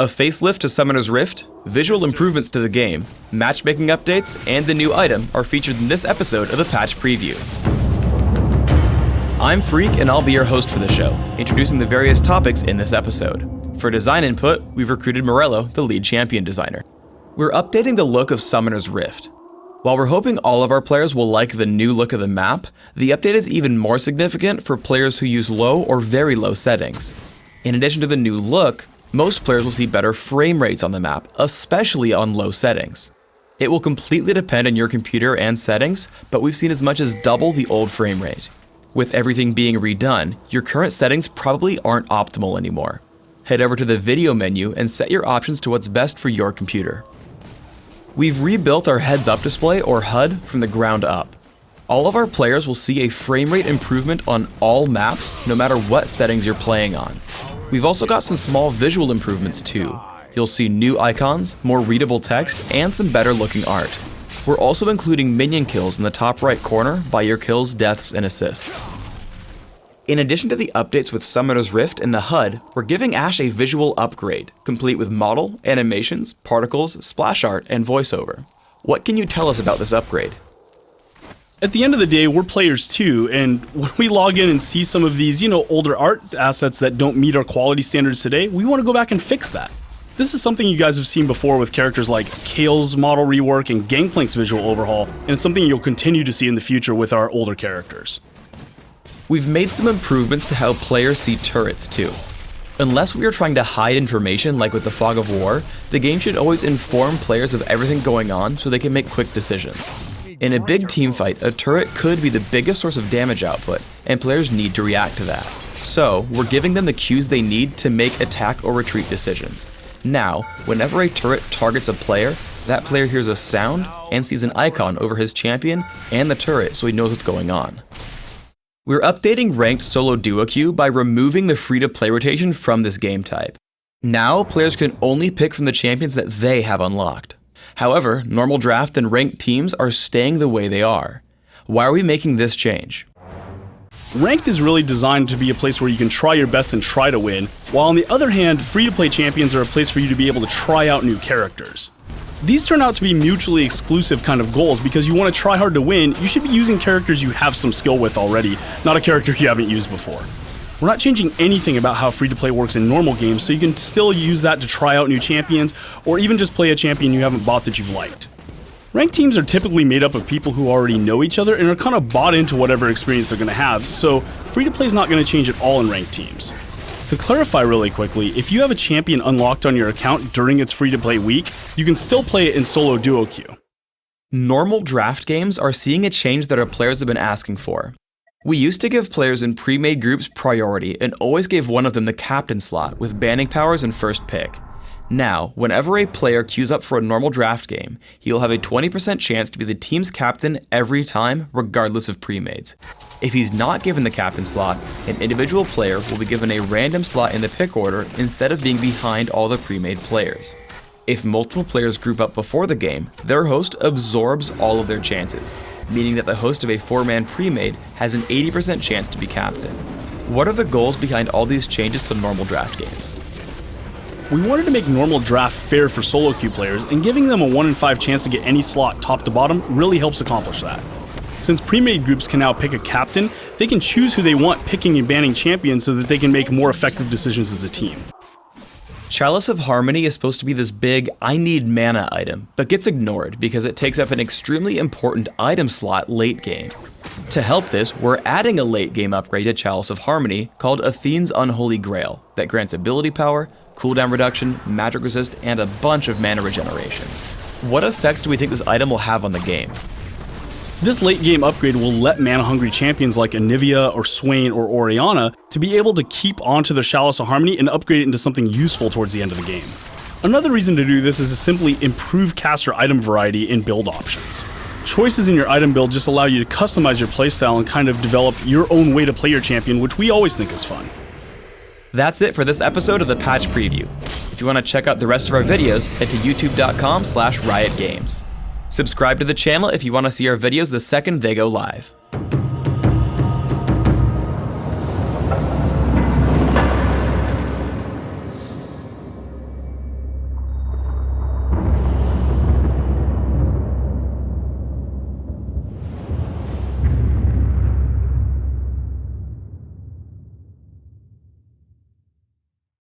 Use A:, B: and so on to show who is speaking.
A: A facelift to Summoner's Rift, visual improvements to the game, matchmaking updates, and the new item are featured in this episode of the Patch Preview. I'm Freak, and I'll be your host for the show, introducing the various topics in this episode. For design input, we've recruited Morello, the lead champion designer. We're updating the look of Summoner's Rift. While we're hoping all of our players will like the new look of the map, the update is even more significant for players who use low or very low settings. In addition to the new look, most players will see better frame rates on the map, especially on low settings. It will completely depend on your computer and settings, but we've seen as much as double the old frame rate. With everything being redone, your current settings probably aren't optimal anymore. Head over to the video menu and set your options to what's best for your computer. We've rebuilt our heads-up display, or HUD, from the ground up. All of our players will see a frame rate improvement on all maps, no matter what settings you're playing on. We've also got some small visual improvements too. You'll see new icons, more readable text, and some better looking art. We're also including minion kills in the top right corner by your kills, deaths, and assists. In addition to the updates with Summoner's Rift and the HUD, we're giving Ashe a visual upgrade, complete with model, animations, particles, splash art, and voiceover. What can you tell us about this upgrade?
B: At the end of the day, we're players too, and when we log in and see some of these, older art assets that don't meet our quality standards today, we want to go back and fix that. This is something you guys have seen before with characters like Kale's model rework and Gangplank's visual overhaul, and it's something you'll continue to see in the future with our older characters.
A: We've made some improvements to how players see turrets too. Unless we are trying to hide information like with the Fog of War, the game should always inform players of everything going on so they can make quick decisions. In a big team fight, a turret could be the biggest source of damage output, and players need to react to that. So, we're giving them the cues they need to make attack or retreat decisions. Now, whenever a turret targets a player, that player hears a sound and sees an icon over his champion and the turret so he knows what's going on. We're updating ranked solo duo queue by removing the free-to-play rotation from this game type. Now, players can only pick from the champions that they have unlocked. However, normal draft and ranked teams are staying the way they are. Why are we making this change?
B: Ranked is really designed to be a place where you can try your best and try to win, while on the other hand, free-to-play champions are a place for you to be able to try out new characters. These turn out to be mutually exclusive kind of goals because you want to try hard to win, you should be using characters you have some skill with already, not a character you haven't used before. We're not changing anything about how free-to-play works in normal games, so you can still use that to try out new champions, or even just play a champion you haven't bought that you've liked. Ranked teams are typically made up of people who already know each other and are kind of bought into whatever experience they're going to have, so free-to-play is not going to change at all in ranked teams. To clarify really quickly, if you have a champion unlocked on your account during its free-to-play week, you can still play it in solo duo queue.
A: Normal draft games are seeing a change that our players have been asking for. We used to give players in pre-made groups priority and always gave one of them the captain slot with banning powers and first pick. Now, whenever a player queues up for a normal draft game, he will have a 20% chance to be the team's captain every time, regardless of pre-mades. If he's not given the captain slot, an individual player will be given a random slot in the pick order instead of being behind all the pre-made players. If multiple players group up before the game, their host absorbs all of their chances, meaning that the host of a 4-man pre-made has an 80% chance to be captain. What are the goals behind all these changes to normal draft games?
B: We wanted to make normal draft fair for solo queue players, and giving them a 1 in 5 chance to get any slot top to bottom really helps accomplish that. Since pre-made groups can now pick a captain, they can choose who they want picking and banning champions so that they can make more effective decisions as a team.
A: Chalice of Harmony is supposed to be this big I need mana item, but gets ignored because it takes up an extremely important item slot late game. To help this, we're adding a late game upgrade to Chalice of Harmony called Athene's Unholy Grail that grants ability power, cooldown reduction, magic resist, and a bunch of mana regeneration. What effects do we think this item will have on the game?
B: This late game upgrade will let mana-hungry champions like Anivia or Swain or Orianna to be able to keep onto their Chalice of Harmony and upgrade it into something useful towards the end of the game. Another reason to do this is to simply improve caster item variety and build options. Choices in your item build just allow you to customize your playstyle and kind of develop your own way to play your champion, which we always think is fun.
A: That's it for this episode of the Patch Preview. If you want to check out the rest of our videos, head to youtube.com/riotgames. Subscribe to the channel if you want to see our videos the second they go live.